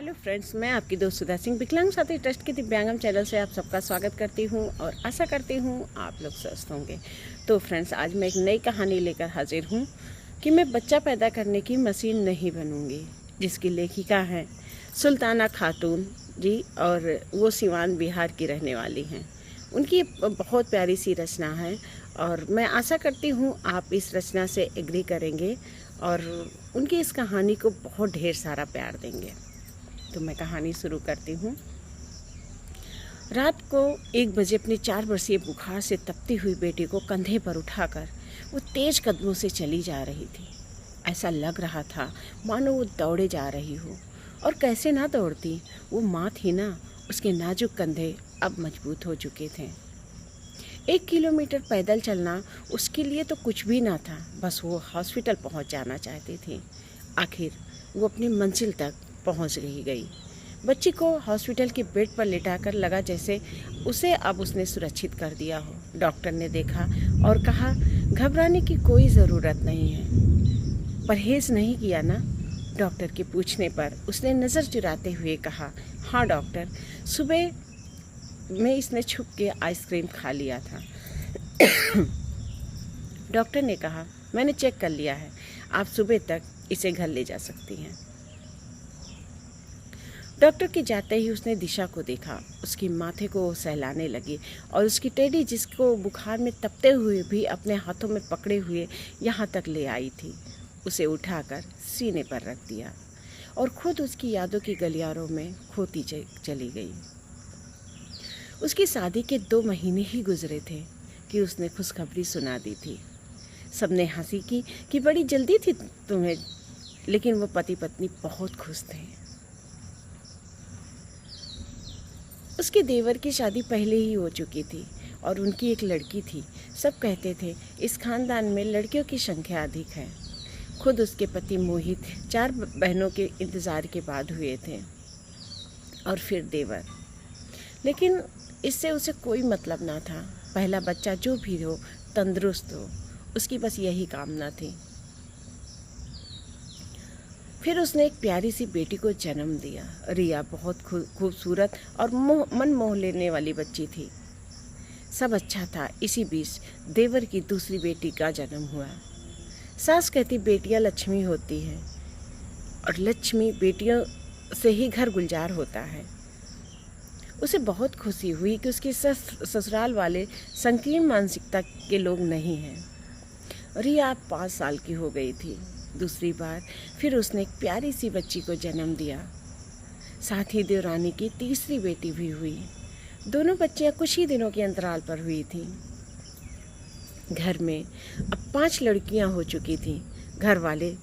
Hello friends, मैं आपकी दोस्त सुधा सिंह विकलांग साथी ट्रस्ट के दिव्यांगम चैनल से आप सबका स्वागत करती हूं और आशा करती हूं आप लोग स्वस्थ होंगे। तो फ्रेंड्स, आज मैं एक नई कहानी लेकर हाजिर हूं कि मैं बच्चा पैदा करने की मशीन नहीं बनूंगी, जिसकी लेखिका हैं सुल्ताना खातून जी और वो सिवान बिहार की रहने वाली हैं। उनकी बहुत प्यारी सी रचना है और मैं आशा करती हूँ आप इस रचना से एग्री करेंगे और उनकी इस कहानी को बहुत ढेर सारा प्यार देंगे। तो मैं कहानी शुरू करती हूँ। रात को 1 बजे अपनी 4 वर्षीय बुखार से तपती हुई बेटी को कंधे पर उठाकर वो तेज कदमों से चली जा रही थी। ऐसा लग रहा था मानो वो दौड़े जा रही हो, और कैसे ना दौड़ती, वो माँ थी ना। उसके नाजुक कंधे अब मजबूत हो चुके थे। 1 किलोमीटर पैदल चलना उसके लिए तो कुछ भी ना था, बस वो हॉस्पिटल पहुंच जाना चाहती थी। आखिर वो अपनी मंजिल तक पहुंच गई। बच्ची को हॉस्पिटल के बेड पर लेटाकर लगा जैसे उसे अब उसने सुरक्षित कर दिया हो। डॉक्टर ने देखा और कहा, घबराने की कोई ज़रूरत नहीं है। परहेज़ नहीं किया ना? डॉक्टर के पूछने पर उसने नज़र चुराते हुए कहा, हाँ डॉक्टर, सुबह में इसने छुप के आइसक्रीम खा लिया था। डॉक्टर ने कहा, मैंने चेक कर लिया है, आप सुबह तक इसे घर ले जा सकती हैं। डॉक्टर के जाते ही उसने दिशा को देखा। उसकी माथे को सहलाने लगी और उसकी टेडी, जिसको बुखार में तपते हुए भी अपने हाथों में पकड़े हुए यहाँ तक ले आई थी, उसे उठाकर सीने पर रख दिया और खुद उसकी यादों की गलियारों में खोती चली गई। उसकी शादी के 2 महीने ही गुजरे थे कि उसने खुशखबरी सुना दी थी। सबने हंसी की कि बड़ी जल्दी थी तुम्हें, लेकिन वो पति पत्नी बहुत खुश थे। उसके देवर की शादी पहले ही हो चुकी थी और उनकी एक लड़की थी। सब कहते थे इस खानदान में लड़कियों की संख्या अधिक है। खुद उसके पति मोहित 4 बहनों के इंतज़ार के बाद हुए थे और फिर देवर। लेकिन इससे उसे कोई मतलब ना था। पहला बच्चा जो भी हो, तंदुरुस्त हो, उसकी बस यही कामना थी। फिर उसने एक प्यारी सी बेटी को जन्म दिया। रिया बहुत खूबसूरत और मन मोह लेने वाली बच्ची थी। सब अच्छा था। इसी बीच देवर की दूसरी बेटी का जन्म हुआ। सास कहती बेटियां लक्ष्मी होती हैं और लक्ष्मी बेटियों से ही घर गुलजार होता है। उसे बहुत खुशी हुई कि उसके ससुराल वाले संकीर्ण मानसिकता के लोग नहीं हैं। रिया 5 साल की हो गई थी। दूसरी बार फिर उसने एक प्यारी सी बच्ची को जन्म दिया। साथ ही देवरानी की तीसरी बेटी भी हुई। दोनों बच्चियां कुछ ही दिनों के अंतराल पर हुई थीं। घर में अब 5 लड़कियां हो चुकी थीं। घर वाले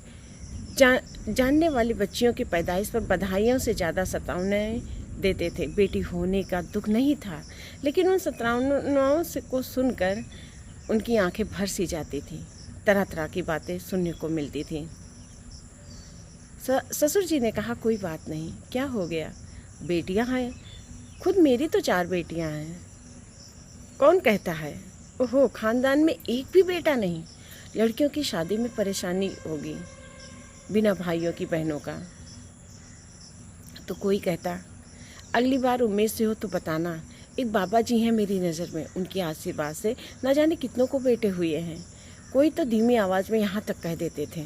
जानने वाली बच्चियों की पैदाइश पर बधाइयों से ज़्यादा सतावनाएं देते थे। बेटी होने का दुख नहीं था, लेकिन उन सतावनाओं को सुनकर उनकी आंखें भर सी जाती थीं। तरह तरह की बातें सुनने को मिलती थीं। ससुर जी ने कहा, कोई बात नहीं, क्या हो गया, बेटियां हैं, खुद मेरी तो 4 बेटियां हैं। कौन कहता है? ओहो, खानदान में एक भी बेटा नहीं। लड़कियों की शादी में परेशानी होगी बिना भाइयों की बहनों का। तो कोई कहता, अगली बार उम्मीद से हो तो बताना। एक बाबा जी हैं मेरी नज़र में, उनके आशीर्वाद से न जाने कितनों को बेटे हुए हैं। कोई तो धीमी आवाज़ में यहाँ तक कह देते थे,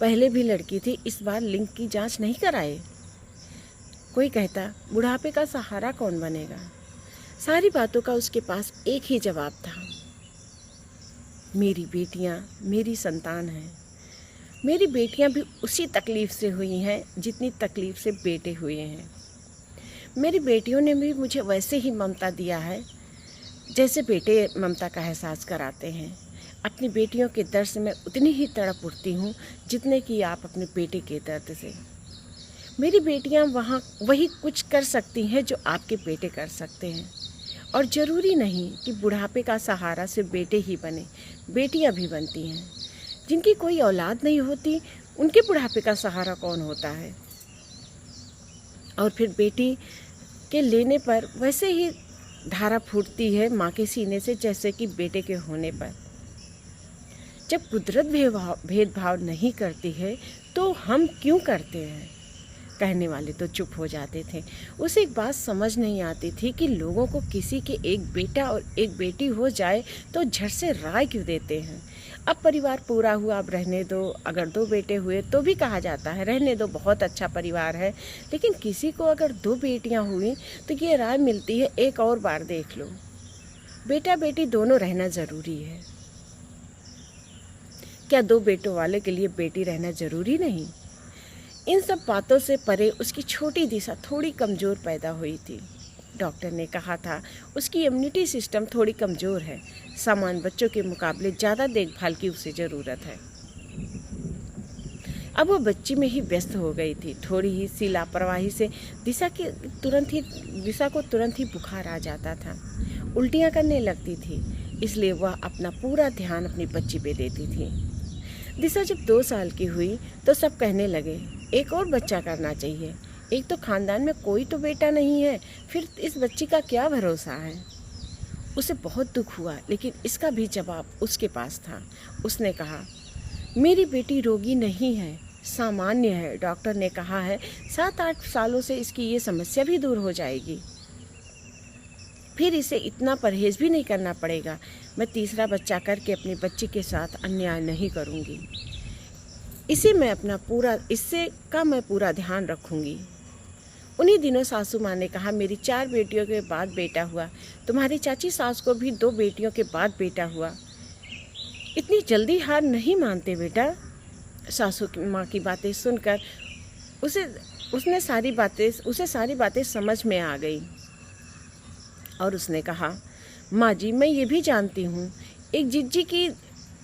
पहले भी लड़की थी, इस बार लिंग की जांच नहीं कराए। कोई कहता, बुढ़ापे का सहारा कौन बनेगा। सारी बातों का उसके पास एक ही जवाब था, मेरी बेटियाँ मेरी संतान हैं। मेरी बेटियाँ भी उसी तकलीफ़ से हुई हैं जितनी तकलीफ़ से बेटे हुए हैं। मेरी बेटियों ने भी मुझे वैसे ही ममता दिया है जैसे बेटे ममता का एहसास कराते हैं। अपनी बेटियों के दर्द से मैं उतनी ही तड़प उठती हूँ जितने कि आप अपने बेटे के दर्द से। मेरी बेटियाँ वही कुछ कर सकती हैं जो आपके बेटे कर सकते हैं, और ज़रूरी नहीं कि बुढ़ापे का सहारा सिर्फ बेटे ही बने, बेटियाँ भी बनती हैं। जिनकी कोई औलाद नहीं होती, उनके बुढ़ापे का सहारा कौन होता है। और फिर बेटी के लेने पर वैसे ही धारा फूटती है माँ के सीने से जैसे कि बेटे के होने पर। जब कुदरत भेदभाव नहीं करती है तो हम क्यों करते हैं। कहने वाले तो चुप हो जाते थे। उसे एक बात समझ नहीं आती थी कि लोगों को किसी के एक बेटा और एक बेटी हो जाए तो झट से राय क्यों देते हैं। अब परिवार पूरा हुआ, अब रहने दो। अगर 2 बेटे हुए तो भी कहा जाता है रहने दो, बहुत अच्छा परिवार है। लेकिन किसी को अगर 2 बेटियां हुई तो ये राय मिलती है एक और बार देख लो, बेटा बेटी दोनों रहना ज़रूरी है। क्या 2 बेटों वाले के लिए बेटी रहना ज़रूरी नहीं? इन सब बातों से परे उसकी छोटी दिशा थोड़ी कमज़ोर पैदा हुई थी। डॉक्टर ने कहा था उसकी इम्यूनिटी सिस्टम थोड़ी कमज़ोर है, सामान्य बच्चों के मुकाबले ज़्यादा देखभाल की उसे ज़रूरत है। अब वो बच्ची में ही व्यस्त हो गई थी। थोड़ी ही सी लापरवाही से दिशा को तुरंत ही बुखार आ जाता था, उल्टियाँ करने लगती थी। इसलिए वह अपना पूरा ध्यान अपनी बच्ची पे देती थी। दिशा जब 2 साल की हुई तो सब कहने लगे एक और बच्चा करना चाहिए, एक तो खानदान में कोई तो बेटा नहीं है, फिर इस बच्ची का क्या भरोसा है। उसे बहुत दुख हुआ, लेकिन इसका भी जवाब उसके पास था। उसने कहा मेरी बेटी रोगी नहीं है, सामान्य है। डॉक्टर ने कहा है 7-8 सालों से इसकी ये समस्या भी दूर हो जाएगी, फिर इसे इतना परहेज भी नहीं करना पड़ेगा। मैं तीसरा बच्चा करके अपनी बच्ची के साथ अन्याय नहीं करूँगी, इससे मैं पूरा ध्यान रखूँगी। उन्हीं दिनों सासू माँ ने कहा मेरी 4 बेटियों के बाद बेटा हुआ, तुम्हारी चाची सास को भी 2 बेटियों के बाद बेटा हुआ, इतनी जल्दी हार नहीं मानते बेटा। सासू माँ की बातें सुनकर उसे सारी बातें समझ में आ गई और उसने कहा माँ जी, मैं ये भी जानती हूँ एक जिज्जी की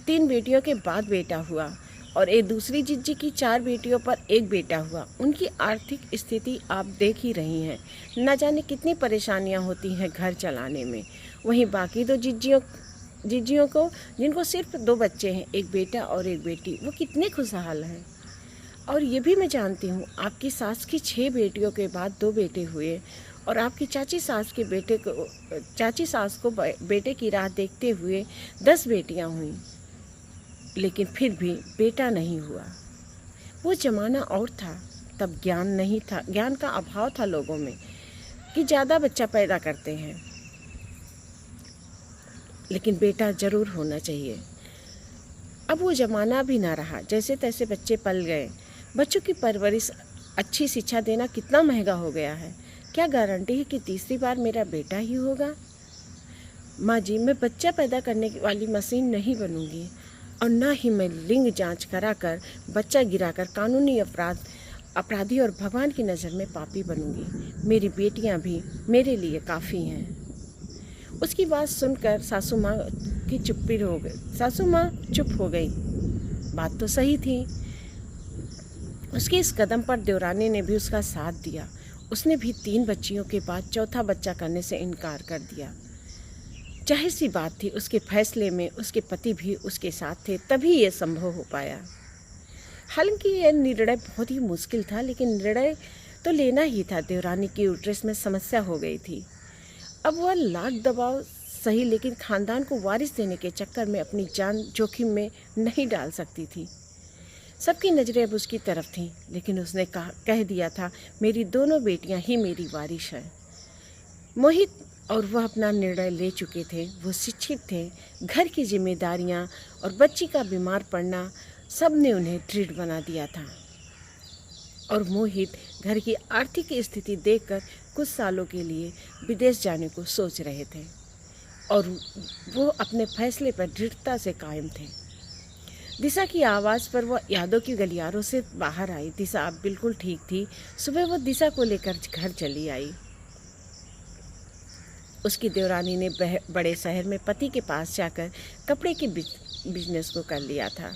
3 बेटियों के बाद बेटा हुआ और एक दूसरी जिज्जी की 4 बेटियों पर एक बेटा हुआ। उनकी आर्थिक स्थिति आप देख ही रही हैं, न जाने कितनी परेशानियाँ होती हैं घर चलाने में। वहीं बाकी 2 जिज्जियों को जिनको सिर्फ 2 बच्चे हैं, एक बेटा और एक बेटी, वो कितने खुशहाल हैं। और ये भी मैं जानती हूँ आपकी सास की 6 बेटियों के बाद 2 बेटे हुए और आपकी चाची सास को बेटे की राह देखते हुए 10 बेटियाँ हुईं, लेकिन फिर भी बेटा नहीं हुआ। वो ज़माना और था, तब ज्ञान नहीं था, ज्ञान का अभाव था लोगों में कि ज़्यादा बच्चा पैदा करते हैं, लेकिन बेटा ज़रूर होना चाहिए। अब वो ज़माना भी ना रहा, जैसे तैसे बच्चे पल गए। बच्चों की परवरिश, अच्छी शिक्षा देना कितना महंगा हो गया है। क्या गारंटी है कि तीसरी बार मेरा बेटा ही होगा? माँ जी, मैं बच्चा पैदा करने वाली मशीन नहीं बनूंगी और ना ही मैं लिंग जांच कराकर बच्चा गिराकर कानूनी अपराधी और भगवान की नज़र में पापी बनूंगी। मेरी बेटियां भी मेरे लिए काफ़ी हैं। उसकी बात सुनकर सासू माँ चुप हो गई। बात तो सही थी। उसके इस कदम पर देवरानी ने भी उसका साथ दिया। उसने भी 3 बच्चियों के बाद चौथा बच्चा करने से इनकार कर दिया। जाहिर सी बात थी, उसके फैसले में उसके पति भी उसके साथ थे, तभी ये संभव हो पाया। हालांकि यह निर्णय बहुत ही मुश्किल था, लेकिन निर्णय तो लेना ही था। देवरानी की यूट्रस में समस्या हो गई थी। अब वह लाख दबाव सही, लेकिन खानदान को वारिस देने के चक्कर में अपनी जान जोखिम में नहीं डाल सकती थी। सबकी नज़रें अब उसकी तरफ थीं, लेकिन उसने कह दिया था मेरी दोनों बेटियां ही मेरी वारिस हैं। मोहित और वह अपना निर्णय ले चुके थे। वो शिक्षित थे। घर की जिम्मेदारियां और बच्ची का बीमार पड़ना सब ने उन्हें दृढ़ बना दिया था। और मोहित घर की आर्थिक स्थिति देखकर कुछ सालों के लिए विदेश जाने को सोच रहे थे और वो अपने फैसले पर दृढ़ता से कायम थे। दिशा की आवाज़ पर वह यादों की गलियारों से बाहर आई। दिशा अब बिल्कुल ठीक थी। सुबह वो दिशा को लेकर घर चली आई। उसकी देवरानी ने बड़े शहर में पति के पास जाकर कपड़े के बिजनेस को कर लिया था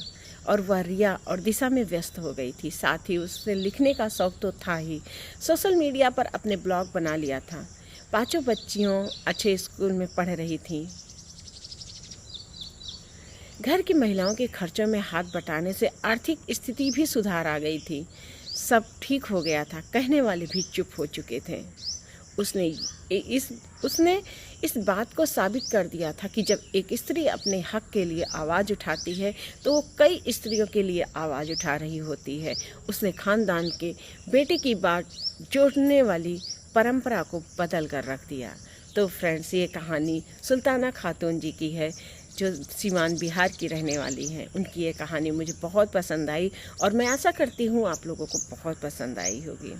और वह रिया और दिशा में व्यस्त हो गई थी। साथ ही उससे लिखने का शौक तो था ही। सोशल मीडिया पर अपने ब्लॉग बना लिया था। 5 बच्चियों अच्छे स्कूल में पढ़ रही थीं। घर की महिलाओं के खर्चों में हाथ बटाने से आर्थिक स्थिति भी सुधार आ गई थी। सब ठीक हो गया था। कहने वाले भी चुप हो चुके थे। उसने इस बात को साबित कर दिया था कि जब एक स्त्री अपने हक के लिए आवाज़ उठाती है तो वो कई स्त्रियों के लिए आवाज़ उठा रही होती है। उसने ख़ानदान के बेटे की बात जोड़ने वाली परंपरा को बदल कर रख दिया। तो फ्रेंड्स, ये कहानी सुल्ताना खातून जी की है, जो सीवान बिहार की रहने वाली हैं। उनकी ये कहानी मुझे बहुत पसंद आई और मैं आशा करती हूँ आप लोगों को बहुत पसंद आई होगी।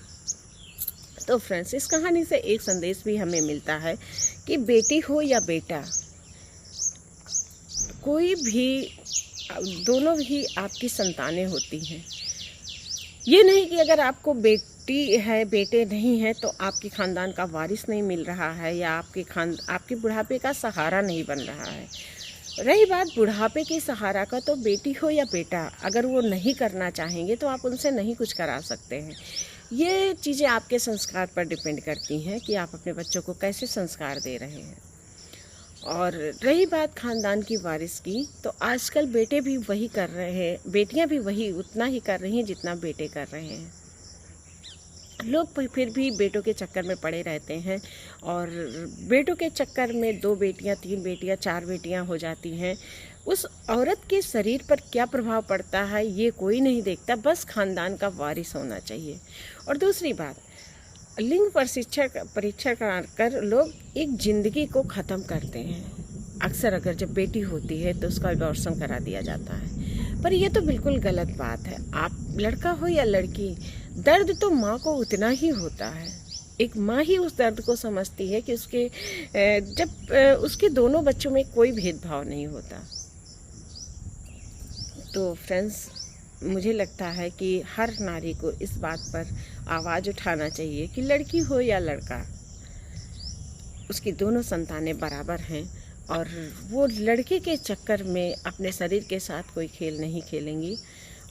तो फ्रेंड्स, इस कहानी से एक संदेश भी हमें मिलता है कि बेटी हो या बेटा, कोई भी, दोनों ही आपकी संतानें होती हैं। ये नहीं कि अगर आपको बेटी है बेटे नहीं है तो आपके ख़ानदान का वारिस नहीं मिल रहा है या आपके बुढ़ापे का सहारा नहीं बन रहा है। रही बात बुढ़ापे के सहारा का, तो बेटी हो या बेटा, अगर वो नहीं करना चाहेंगे तो आप उनसे नहीं कुछ करा सकते हैं। ये चीज़ें आपके संस्कार पर डिपेंड करती हैं कि आप अपने बच्चों को कैसे संस्कार दे रहे हैं। और रही बात ख़ानदान की वारिस की, तो आजकल बेटे भी वही कर रहे हैं, बेटियां भी वही उतना ही कर रही हैं जितना बेटे कर रहे हैं। लोग फिर भी बेटों के चक्कर में पड़े रहते हैं और बेटों के चक्कर में 2 बेटियां, 3 बेटियां, 4 बेटियां हो जाती हैं। उस औरत के शरीर पर क्या प्रभाव पड़ता है ये कोई नहीं देखता, बस ख़ानदान का वारिस होना चाहिए। और दूसरी बात, लिंग परीक्षण कराकर लोग एक ज़िंदगी को ख़त्म करते हैं। अक्सर अगर जब बेटी होती है तो उसका अबॉर्शन करा दिया जाता है, पर यह तो बिल्कुल गलत बात है। आप लड़का हो या लड़की, दर्द तो माँ को उतना ही होता है। एक माँ ही उस दर्द को समझती है कि उसके दोनों बच्चों में कोई भेदभाव नहीं होता। तो फ्रेंड्स, मुझे लगता है कि हर नारी को इस बात पर आवाज़ उठाना चाहिए कि लड़की हो या लड़का, उसकी दोनों संतानें बराबर हैं और वो लड़के के चक्कर में अपने शरीर के साथ कोई खेल नहीं खेलेंगी।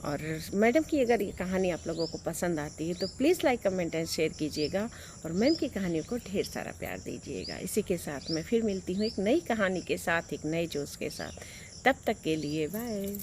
और मैडम की अगर ये कहानी आप लोगों को पसंद आती है तो please like, comment and share कीजिएगा और मैम की कहानियों को ढेर सारा प्यार दीजिएगा। इसी के साथ मैं फिर मिलती हूँ एक नई कहानी के साथ, एक नए जोश के साथ। तब तक के लिए बाय।